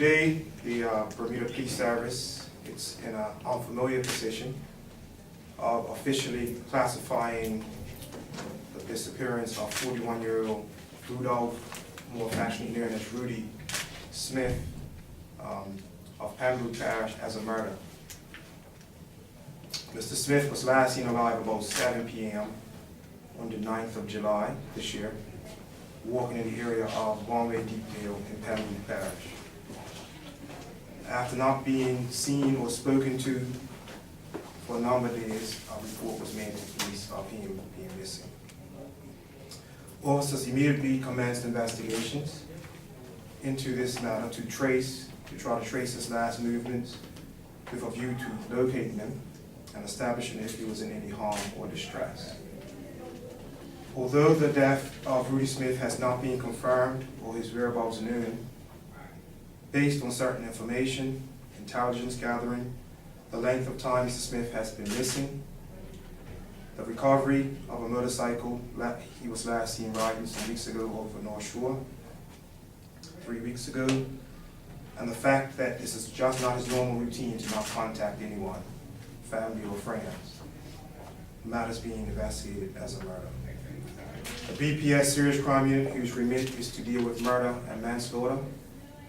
today, the Bermuda Police Service, it's in an unfamiliar position of officially classifying the disappearance of 41-year-old Rudolph, more affectionately known as Rudy Smith, of Pembroke Parish as a murder. Mr. Smith was last seen alive about 7 p.m. on the 9th of July this year, walking in the area of One-Way Deepdale in Pembroke Parish. After not being seen or spoken to for a number of days, a report was made to police of him being missing. Officers immediately commenced investigations into this matter to try to trace his last movements with a view to locating him and establishing if he was in any harm or distress. Although the death of Rudy Smith has not been confirmed or his whereabouts known, based on certain information, intelligence gathering, the length of time Mr. Smith has been missing, the recovery of a motorcycle he was last seen riding some weeks ago over North Shore, 3 weeks ago, and the fact that this is just not his normal routine to not contact anyone, family or friends. The matter is being investigated as a murder. The BPS Serious Crime Unit, whose remit is to deal with murder and manslaughter,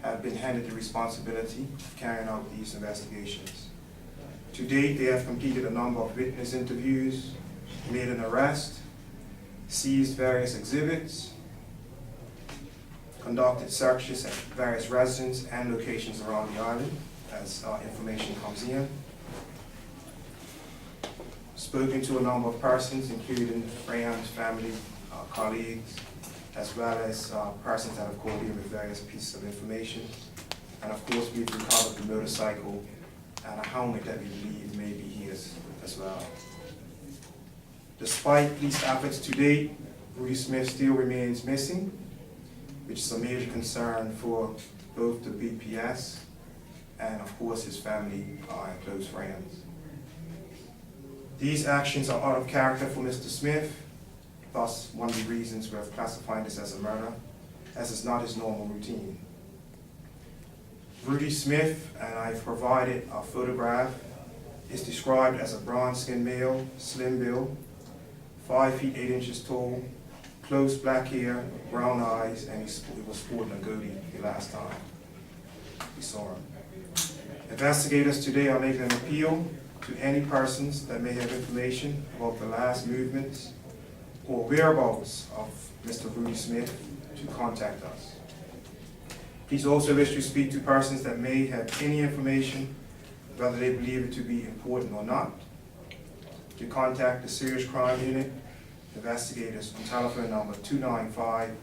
have been handed the responsibility of carrying out these investigations. To date, they have completed a number of witness interviews, made an arrest, seized various exhibits, conducted searches at various residences and locations around the island as information comes in, spoken to a number of persons, including friends, family, colleagues, as well as persons that have called in with various pieces of information. And of course, we've recovered the motorcycle and a helmet that we believe may be his as well. Despite these efforts to date, Rudy Smith still remains missing, which is a major concern for both the BPS and of course his family and close friends. These actions are out of character for Mr. Smith, thus one of the reasons we're classifying this as a murder, as it's not his normal routine. Rudy Smith, and I've provided a photograph, is described as a bronze-skinned male, slim build, 5 feet 8 inches tall, close black hair, brown eyes, and he was sporting a goatee the last time we saw him. Investigators today are making an appeal to any persons that may have information about the last movements or whereabouts of Mr. Rudy Smith to contact us. Please also wish to speak to persons that may have any information, whether they believe it to be important or not, to contact the Serious Crime Unit investigators on telephone number 295-0011,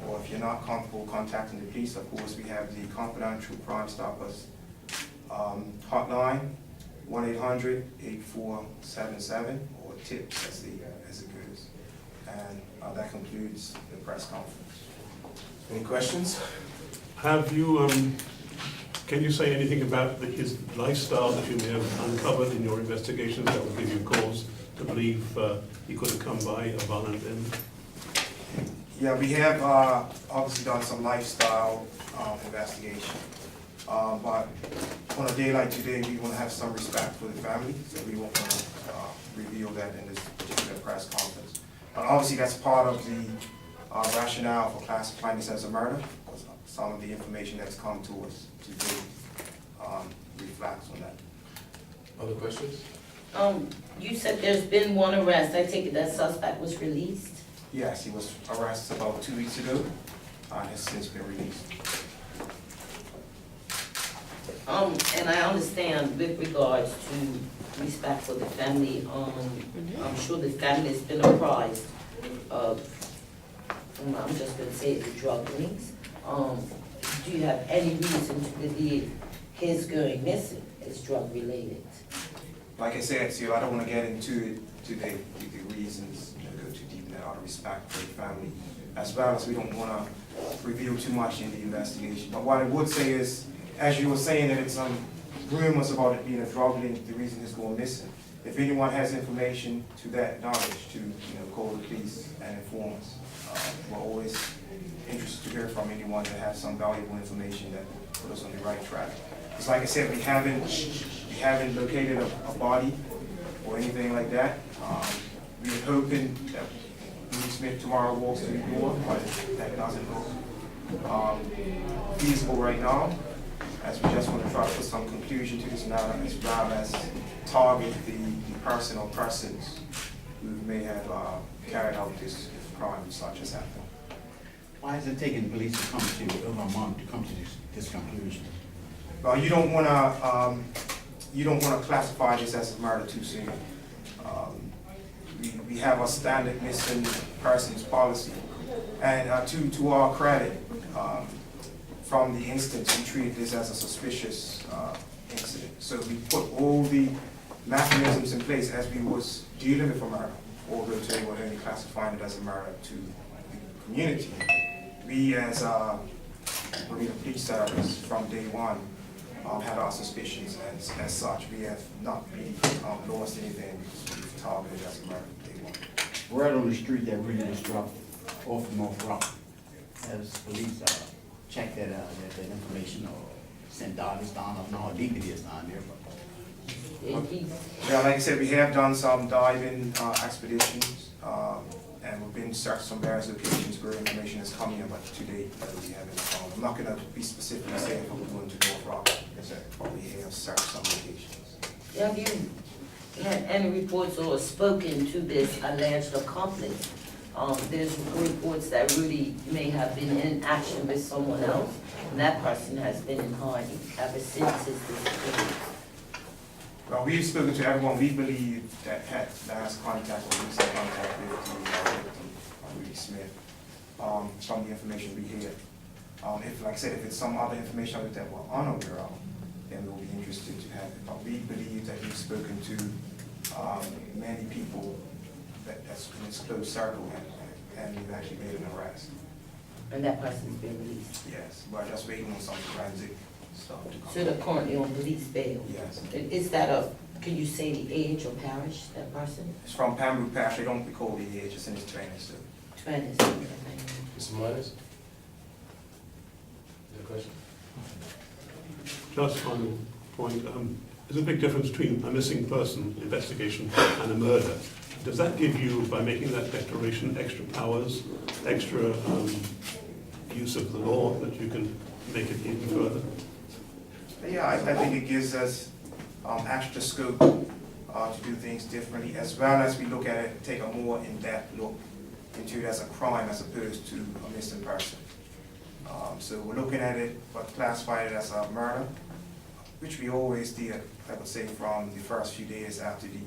or if you're not comfortable contacting the police, of course, we have the confidential Crime Stoppers hotline, 1-800-8477, or TIPS as it goes. And that concludes the press conference. Any questions? Have you, can you say anything about his lifestyle that you may have uncovered in your investigations that would give you cause to believe he could have come by a violent end? Yeah, we have obviously done some lifestyle investigation. But on a day like today, we want to have some respect for the family, so we won't want to reveal that in this particular press conference. But obviously, that's part of the rationale for classifying this as a murder, because some of the information that's come to us today reflects on that. Other questions? You said there's been one arrest. I take it that suspect was released? Yes, he was arrested about 2 weeks ago and has since been released. And I understand with regards to respect for the family, I'm sure the family has been apprised of, I'm just going to say the drug links. Do you have any reason to believe his going missing is drug related? Like I said, so I don't want to get into it today, the reasons, go too deep in that, out of respect for the family, as well as we don't want to reveal too much in the investigation. But what I would say is, as you were saying that it's rumors about it being a drug link, the reason it's going missing. If anyone has information to that knowledge, to call the police and inform us. We're always interested to hear from from anyone that has some valuable information that put us on the right track. Because like I said, we haven't located a body or anything like that. We're hoping that Rudolph Smith tomorrow walks through the door, but that doesn't look feasible right now, as we just want to try to put some conclusion to this matter, as well as target the person or persons who may have carried out this crime such as happened. Why is it taking the police to come to over a month to come to this conclusion? Well, you don't want to classify this as a murder too soon. We have a standard missing persons policy, and to our credit, from the instance, we treated this as a suspicious incident. So we put all the mechanisms in place as we was dealing with a murder, although today we're only classifying it as a murder to the community. We as Marina Police Service from day one had our suspicions, and as such, we have not really lost anything targeted as a murder from day one. Word on the street that really was dropped off North Rock. Has police checked that information or sent divers down? I don't know how deep it is down there, but Yeah, like I said, we have done some diving expeditions, and we've been searched some various locations where information is coming in, but to date, we haven't found. I'm not going to be specifically saying if we're going to North Rock, but we have searched some locations. Have you had any reports or spoken to this alleged accomplice? There's reports that Rudy may have been in action with someone else, and that person has been in hiding ever since his disappearance. Well, we've spoken to everyone we believe that had last contact or recent contact with the victim, Rudolph Smith, from the information we hear. If, like I said, if it's some other information that we're unaware of, then we'll be interested to have it. But we believe that we've spoken to many people that's in this close circle, and we've actually made an arrest. And that person's been released. Yes, we're just waiting on some forensic stuff to come. So they're currently on police bail. Yes. Is that can you say the age or parish, that person? It's from Pembroke Parish. I don't recall the age. It's in his training still. 20. Mr. Myers? Any question? Just final point, there's a big difference between a missing person investigation and a murder. Does that give you, by making that declaration, extra powers, extra use of the law, that you can make it even further? Yeah, I think it gives us extra scope to do things differently, as well as we look at it, take a more in-depth look into it as a crime as opposed to a missing person. So we're looking at it, but classify it as a murder, which we always did, I would say, from the first few days after the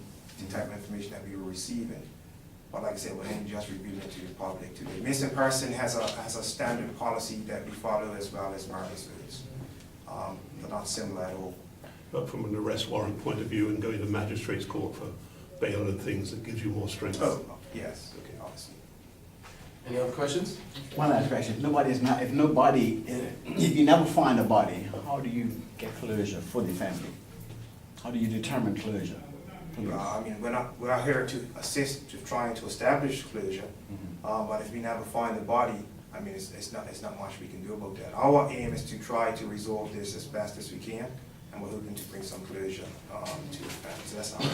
type of information that we were receiving. But like I said, we're only just revealing it to the public today. Missing person has a standard policy that we follow, as well as murder, so it's they're not similar at all. But from an arrest warrant point of view and going to magistrate's court for bail and things, it gives you more strength. Oh, yes, okay, obviously. Any other questions? one last question. If you never find a body, how do you get closure for the family? How do you determine closure? I mean, we're not here to assist to trying to establish closure, but if we never find the body, I mean, it's not much we can do about that. Our aim is to try to resolve this as best as we can, and we're hoping to bring some closure to the family. So that's our aim.